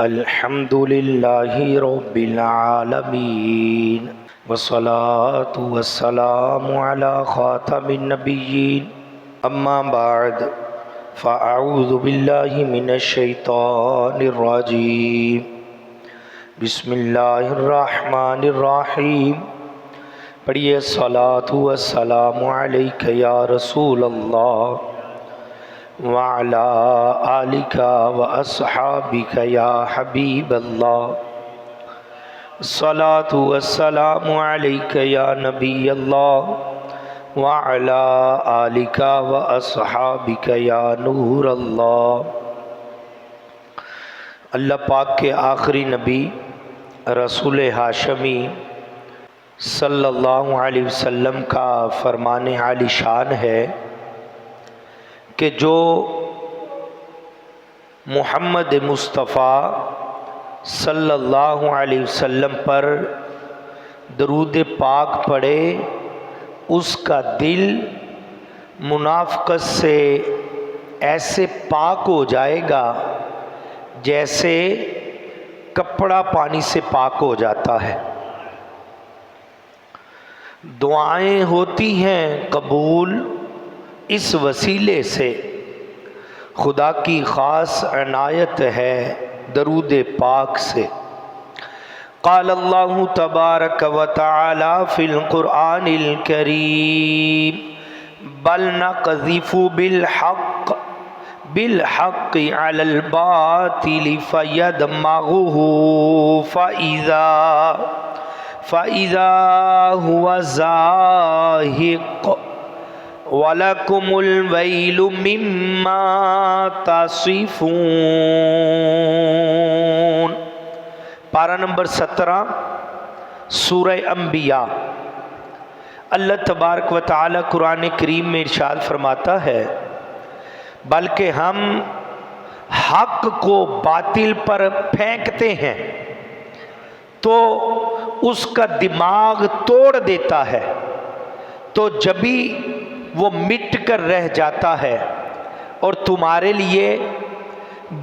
الحمد للہ رب العالمین والصلاة والسلام علی خاتم النبیین اما بعد فاعوذ باللہ من الشیطان الرجیم بسم اللہ الرحمن الرحیم پڑھیے الصلاة والسلام علیک یا رسول اللہ وعلى آلك وأصحابك يا حبيب الله الصلاة والسلام عليك يا نبي الله وعلى آلك وأصحابك يا نور الله اللہ پاک کے آخری نبی رسول ہاشمی صلی اللہ علیہ وسلم کا فرمان عالی شان ہے کہ جو محمد مصطفیٰ صلی اللہ علیہ وسلم پر درود پاک پڑھے اس کا دل منافقت سے ایسے پاک ہو جائے گا جیسے کپڑا پانی سے پاک ہو جاتا ہے۔ دعائیں ہوتی ہیں قبول اس وسیلے سے، خدا کی خاص عنایت ہے درود پاک سے۔ قال اللہ تبارک و تعالی فی القرآن الکریم بل نقذف بالحق علی الباطل فیدمغه فإذا هو زاهق وَلَكُمُ الْوَيْلُ مِمَّا تَصِفُونَ۔ پارہ نمبر 17 سورہ انبیاء۔ اللہ تبارک و تعالی قرآن کریم میں ارشاد فرماتا ہے بلکہ ہم حق کو باطل پر پھینکتے ہیں تو اس کا دماغ توڑ دیتا ہے، تو جبھی وہ مٹ کر رہ جاتا ہے اور تمہارے لیے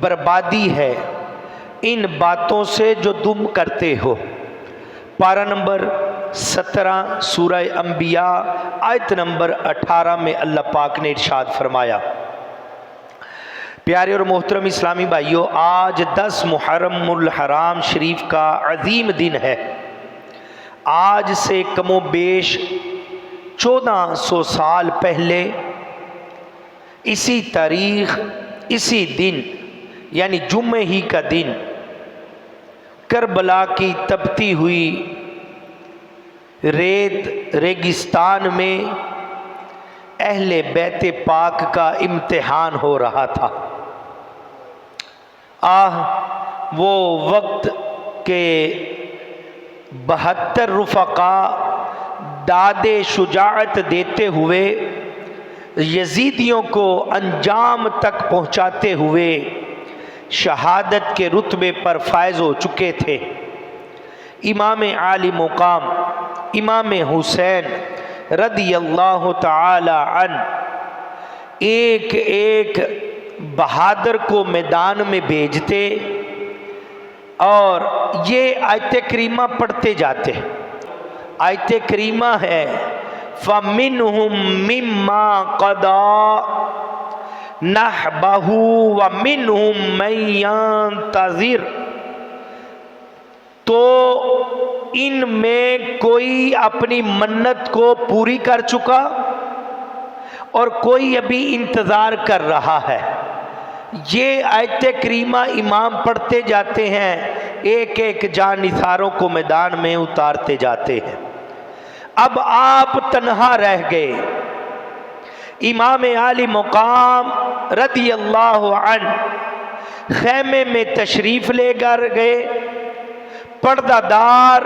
بربادی ہے ان باتوں سے جو تم کرتے ہو۔ پارہ نمبر 17 سورہ انبیاء آیت نمبر 18 میں اللہ پاک نے ارشاد فرمایا۔ پیارے اور محترم اسلامی بھائیوں، آج 10 محرم الحرام شریف کا عظیم دن ہے۔ آج سے کم و بیش 1400 سال پہلے اسی تاریخ اسی دن یعنی جمعہ ہی کا دن کربلا کی تپتی ہوئی ریگستان میں اہل بیت پاک کا امتحان ہو رہا تھا۔ وہ وقت کے 72 رفقا داد شجاعت دیتے ہوئے یزیدیوں کو انجام تک پہنچاتے ہوئے شہادت کے رتبے پر فائز ہو چکے تھے۔ امام عالی مقام امام حسین رضی اللہ تعالی عنہ ایک ایک بہادر کو میدان میں بھیجتے اور یہ آیت کریمہ پڑھتے جاتے۔ آیت کریمہ ہے فَمِنْهُمْ مِمَّا قَضَى نَحْبَهُ وَمِنْهُمْ مَنْ يَنْتَظِرُ، تو ان میں کوئی اپنی منت کو پوری کر چکا اور کوئی ابھی انتظار کر رہا ہے۔ یہ آیت کریمہ امام پڑھتے جاتے ہیں، ایک ایک جان نثاروں کو میدان میں اتارتے جاتے ہیں۔ اب آپ تنہا رہ گئے۔ امام عالی مقام رضی اللہ عنہ خیمے میں تشریف لے کر گئے۔ پردہ دار،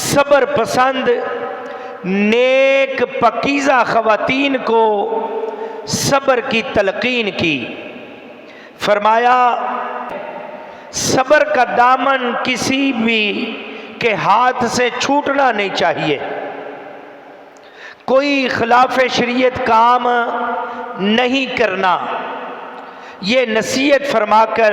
صبر پسند، نیک پاکیزہ خواتین کو صبر کی تلقین کی۔ فرمایا صبر کا دامن کسی بھی کے ہاتھ سے چھوٹنا نہیں چاہیے، کوئی خلاف شریعت کام نہیں کرنا۔ یہ نصیحت فرما کر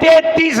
33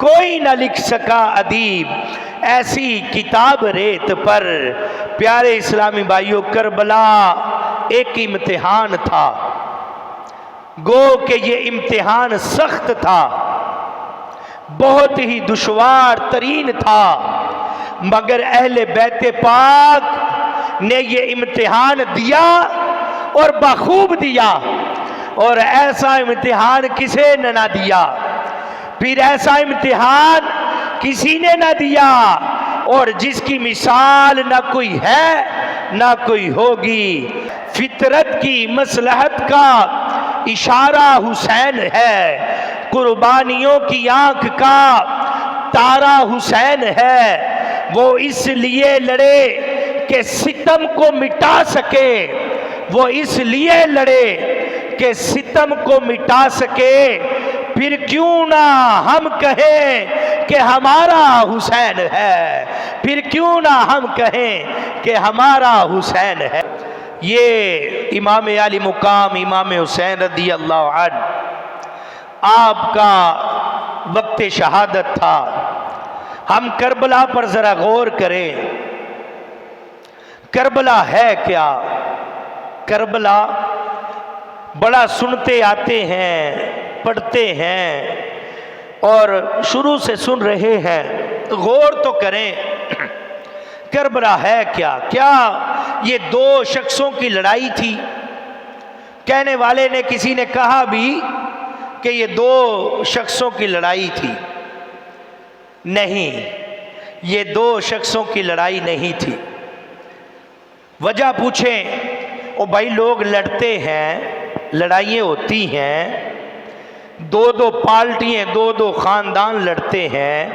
کوئی نہ لکھ سکا ادیب ایسی کتاب ریت پر۔ پیارے اسلامی بھائیوں، کربلا ایک امتحان تھا، گو کہ یہ امتحان سخت تھا، بہت ہی دشوار ترین تھا، مگر اہل بیت پاک نے یہ امتحان دیا اور بخوب دیا، اور ایسا امتحان کسے نے نہ دیا، پھر ایسا امتحان کسی نے نہ دیا، اور جس کی مثال نہ کوئی ہے نہ کوئی ہوگی۔ فطرت کی مصلحت کا اشارہ حسین ہے، قربانیوں کی آنکھ کا تارا حسین ہے، وہ اس لیے لڑے کہ ستم کو مٹا سکے، وہ اس لیے لڑے کہ ستم کو مٹا سکے، پھر کیوں نہ ہم کہیں کہ ہمارا حسین ہے، پھر کیوں نہ ہم کہیں کہ ہمارا حسین ہے۔ یہ امام علی مقام امام حسین رضی اللہ عنہ، آپ کا وقت شہادت تھا۔ ہم کربلا پر ذرا غور کریں، کربلا ہے کیا؟ کربلا بڑا سنتے آتے ہیں، پڑھتے ہیں اور شروع سے سن رہے ہیں، غور تو کریں کربلا ہے کیا؟ کیا یہ دو شخصوں کی لڑائی تھی؟ کہنے والے نے، کسی نے کہا بھی کہ یہ دو شخصوں کی لڑائی تھی۔ نہیں، یہ دو شخصوں کی لڑائی نہیں تھی۔ وجہ پوچھیں، او بھائی لوگ لڑتے ہیں، لڑائیاں ہوتی ہیں، دو دو پارٹیاں، دو دو خاندان لڑتے ہیں،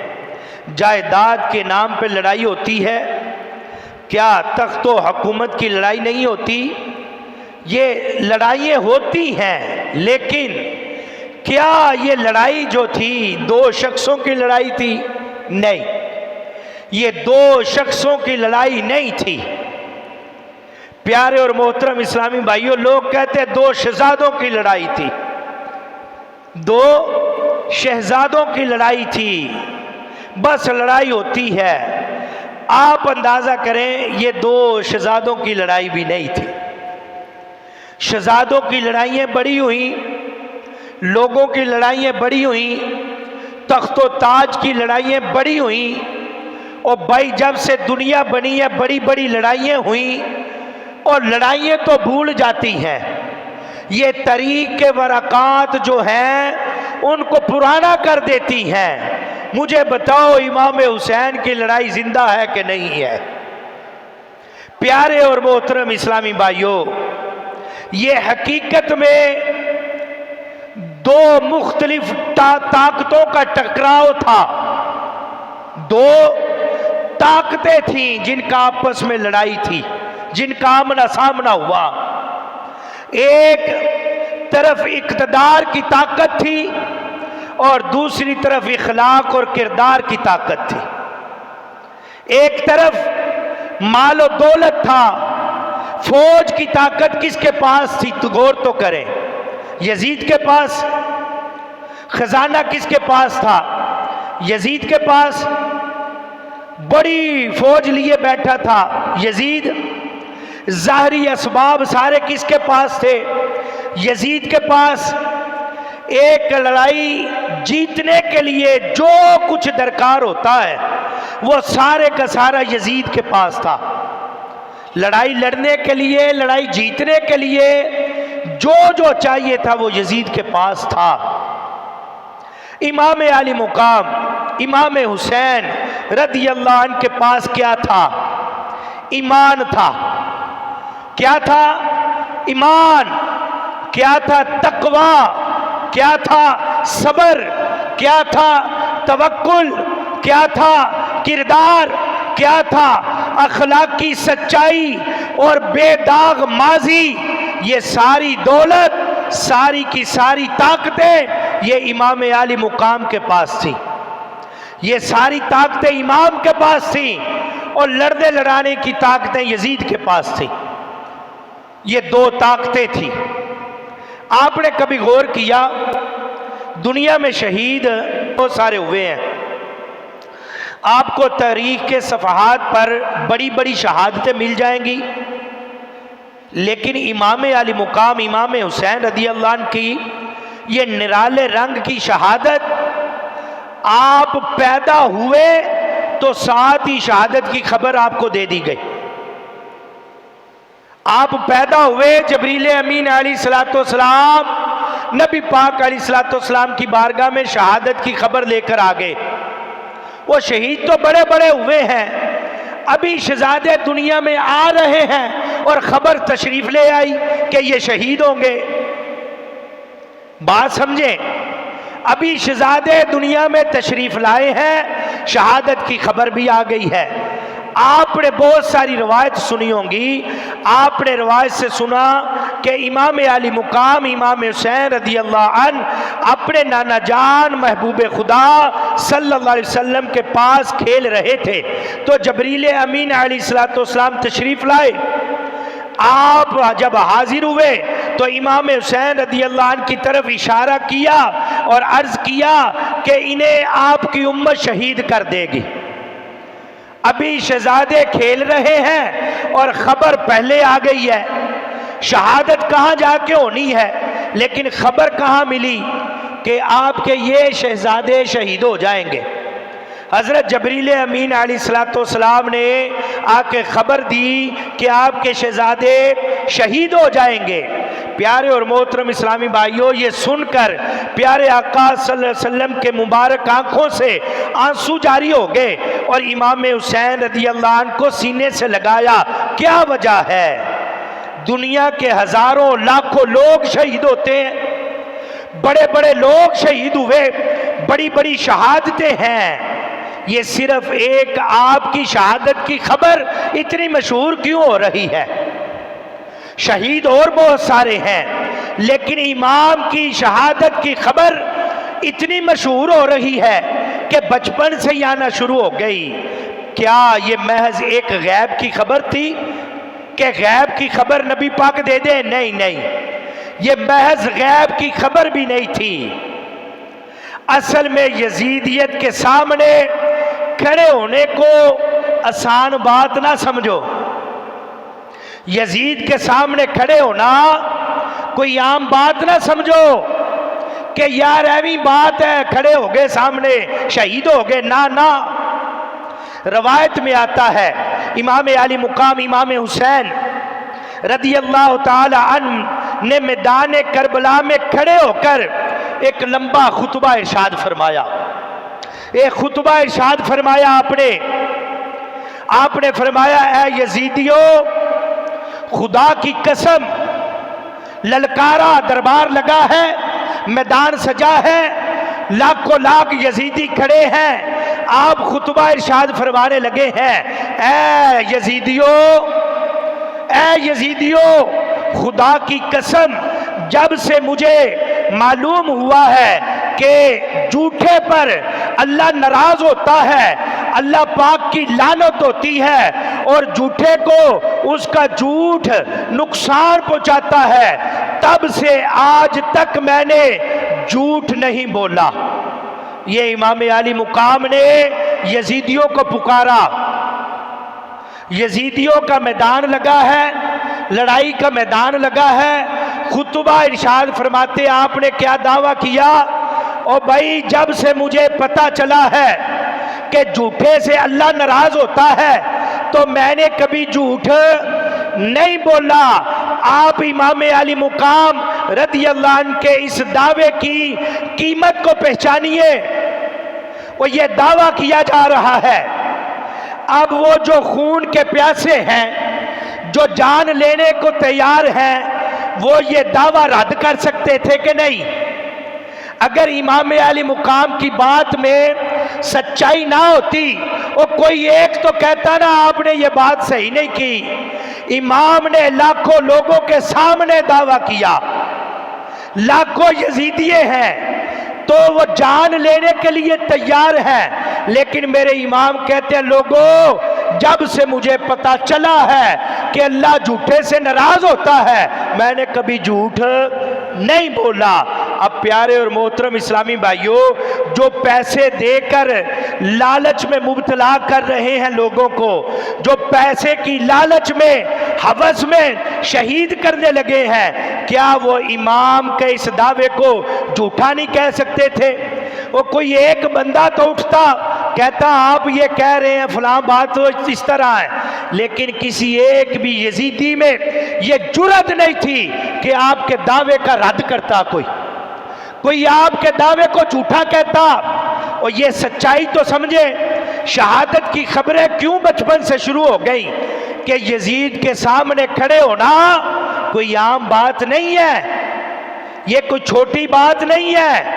جائیداد کے نام پہ لڑائی ہوتی ہے، کیا تخت و حکومت کی لڑائی نہیں ہوتی؟ یہ لڑائیاں ہوتی ہیں، لیکن کیا یہ لڑائی جو تھی دو شخصوں کی لڑائی تھی؟ نہیں، یہ دو شخصوں کی لڑائی نہیں تھی۔ پیارے اور محترم اسلامی بھائیوں، لوگ کہتے ہیں دو شہزادوں کی لڑائی تھی، دو شہزادوں کی لڑائی تھی، بس لڑائی ہوتی ہے۔ آپ اندازہ کریں، یہ دو شہزادوں کی لڑائی بھی نہیں تھی۔ شہزادوں کی لڑائیاں بڑی ہوئیں، لوگوں کی لڑائیاں بڑی ہوئیں، تخت و تاج کی لڑائیاں بڑی ہوئیں، اور بھائی جب سے دنیا بنی ہے بڑی بڑی لڑائیاں ہوئیں، اور لڑائیاں تو بھول جاتی ہیں، یہ تاریخ کے ورقات جو ہیں ان کو پرانا کر دیتی ہیں۔ مجھے بتاؤ امام حسین کی لڑائی زندہ ہے کہ نہیں ہے؟ پیارے اور محترم اسلامی بھائیوں، یہ حقیقت میں دو مختلف طاقتوں کا ٹکراؤ تھا، دو طاقتیں تھیں جن کا آپس میں لڑائی تھی، جن کا آمنا سامنا ہوا۔ ایک طرف اقتدار کی طاقت تھی اور دوسری طرف اخلاق اور کردار کی طاقت تھی۔ ایک طرف مال و دولت تھا، فوج کی طاقت کس کے پاس تھی؟ تو غور تو کریں، یزید کے پاس۔ خزانہ کس کے پاس تھا؟ یزید کے پاس۔ بڑی فوج لیے بیٹھا تھا یزید۔ ظاہری اسباب سارے کس کے پاس تھے؟ یزید کے پاس۔ ایک لڑائی جیتنے کے لیے جو کچھ درکار ہوتا ہے وہ سارے کا سارا یزید کے پاس تھا۔ لڑائی لڑنے کے لیے، لڑائی جیتنے کے لیے جو جو چاہیے تھا وہ یزید کے پاس تھا۔ امام علی مقام امام حسین رضی اللہ عنہ کے پاس کیا تھا؟ ایمان تھا۔ کیا تھا؟ ایمان۔ کیا تھا؟ تقوی۔ کیا تھا؟ صبر۔ کیا تھا؟ توکل۔ کیا تھا؟ کردار۔ کیا تھا؟ اخلاقی سچائی اور بے داغ ماضی۔ یہ ساری دولت، ساری کی ساری طاقتیں یہ امام علی مقام کے پاس تھی۔ یہ ساری طاقتیں امام کے پاس تھیں اور لڑنے لڑانے کی طاقتیں یزید کے پاس تھیں۔ یہ دو طاقتیں تھیں۔ آپ نے کبھی غور کیا دنیا میں شہید بہت سارے ہوئے ہیں، آپ کو تاریخ کے صفحات پر بڑی بڑی شہادتیں مل جائیں گی، لیکن امام علی مقام امام حسین رضی اللہ عنہ کی یہ نرالے رنگ کی شہادت، آپ پیدا ہوئے تو ساتھ ہی شہادت کی خبر آپ کو دے دی گئی۔ آپ پیدا ہوئے، جبریل امین علیہ الصلوۃ والسلام نبی پاک علیہ الصلوۃ والسلام کی بارگاہ میں شہادت کی خبر لے کر آ گئے۔ وہ شہید تو بڑے بڑے ہوئے ہیں، ابھی شہزادے دنیا میں آ رہے ہیں اور خبر تشریف لے آئی کہ یہ شہید ہوں گے۔ بات سمجھیں، ابھی شہزادے دنیا میں تشریف لائے ہیں، شہادت کی خبر بھی آ گئی ہے۔ آپ نے بہت ساری روایت سنی ہوں گی، آپ نے روایت سے سنا کہ امام علی مقام امام حسین رضی اللہ عنہ اپنے نانا جان محبوب خدا صلی اللہ علیہ وسلم کے پاس کھیل رہے تھے تو جبریل امین علیہ الصلوۃ والسلام تشریف لائے۔ آپ جب حاضر ہوئے تو امام حسین رضی اللہ عنہ کی طرف اشارہ کیا اور عرض کیا کہ انہیں آپ کی امت شہید کر دے گی۔ ابھی شہزادے کھیل رہے ہیں اور خبر پہلے آ گئی ہے، شہادت کہاں جا کے ہونی ہے، لیکن خبر کہاں ملی کہ آپ کے یہ شہزادے شہید ہو جائیں گے۔ حضرت جبریل امین علیہ الصلوۃ والسلام نے آ کے خبر دی کہ آپ کے شہزادے شہید ہو جائیں گے۔ پیارے اور محترم اسلامی بھائیوں، یہ سن کر پیارے آقا صلی اللہ علیہ وسلم کے مبارک آنکھوں سے آنسو جاری ہو گئے اور امام حسین رضی اللہ عنہ کو سینے سے لگایا۔ کیا وجہ ہے؟ دنیا کے ہزاروں لاکھوں لوگ شہید ہوتے ہیں، بڑے بڑے لوگ شہید ہوئے، بڑی بڑی شہادتیں ہیں، یہ صرف ایک آپ کی شہادت کی خبر اتنی مشہور کیوں ہو رہی ہے؟ شہید اور بہت سارے ہیں، لیکن امام کی شہادت کی خبر اتنی مشہور ہو رہی ہے کہ بچپن سے ہی آنا شروع ہو گئی۔ کیا یہ محض ایک غیب کی خبر تھی کہ غیب کی خبر نبی پاک دے دیں؟ نہیں، یہ محض غیب کی خبر بھی نہیں تھی۔ اصل میں یزیدیت کے سامنے کھڑے ہونے کو آسان بات نہ سمجھو۔ یزید کے سامنے کھڑے ہونا کوئی عام بات نہ سمجھو کہ یار ایویں بات ہے، کھڑے ہو گئے سامنے شہید ہو گئے، نہ۔ روایت میں آتا ہے امام علی مقام امام حسین رضی اللہ تعالی عنہ نے میدان کربلا میں کھڑے ہو کر ایک لمبا خطبہ ارشاد فرمایا۔ ایک خطبہ ارشاد فرمایا آپ نے فرمایا، اے یزیدیو، خدا کی قسم، للکارا دربار لگا ہے، میدان سجا ہے، لاکھوں لاکھ یزیدی کھڑے ہیں، آپ خطبہ ارشاد فرمانے لگے ہیں، اے یزیدیو، خدا کی قسم، جب سے مجھے معلوم ہوا ہے کہ جھوٹے پر اللہ ناراض ہوتا ہے، اللہ پاک کی لعنت ہوتی ہے اور جھوٹے کو اس کا جھوٹ نقصان پہنچاتا ہے، تب سے آج تک میں نے جھوٹ نہیں بولا۔ یہ امام علی مقام نے یزیدیوں کو پکارا۔ یزیدیوں کا میدان لگا ہے، لڑائی کا میدان لگا ہے، خطبہ ارشاد فرماتے آپ نے کیا دعویٰ کیا؟ او بھائی، جب سے مجھے پتا چلا ہے کہ جھوٹے سے اللہ ناراض ہوتا ہے تو میں نے کبھی جھوٹ نہیں بولا۔ آپ امام علی مقام رضی اللہ عنہ کے اس دعوے کی قیمت کو پہچانیے۔ وہ یہ دعویٰ کیا جا رہا ہے، اب وہ جو خون کے پیاسے ہیں، جو جان لینے کو تیار ہیں، وہ یہ دعویٰ رد کر سکتے تھے کہ نہیں؟ اگر امام علی مقام کی بات میں سچائی نہ ہوتی، وہ کوئی ایک تو کہتا نا آپ نے یہ بات صحیح نہیں کی۔ امام نے لاکھوں لوگوں کے سامنے دعویٰ کیا، لاکھوں یزیدیے ہیں تو وہ جان لینے کے لیے تیار ہیں، لیکن میرے امام کہتے ہیں لوگوں، جب سے مجھے پتا چلا ہے کہ اللہ جھوٹے سے ناراض ہوتا ہے، میں نے کبھی جھوٹ نہیں بولا۔ اب پیارے اور محترم اسلامی بھائیوں، جو پیسے دے کر لالچ میں مبتلا کر رہے ہیں لوگوں کو، جو پیسے کی لالچ میں ہوس میں شہید کرنے لگے ہیں، کیا وہ امام کے اس دعوے کو جھوٹا نہیں کہہ سکتے تھے؟ وہ کوئی ایک بندہ تو اٹھتا کہتا آپ یہ کہہ رہے ہیں فلاں بات تو اس طرح ہے، لیکن کسی ایک بھی یزیدی میں یہ جرأت نہیں تھی کہ آپ کے دعوے کا رد کرتا، کوئی آپ کے دعوے کو جھوٹا کہتا۔ اور یہ سچائی تو سمجھے، شہادت کی خبریں کیوں بچپن سے شروع ہو گئی کہ یزید کے سامنے کھڑے ہونا کوئی عام بات نہیں ہے، یہ کوئی چھوٹی بات نہیں ہے۔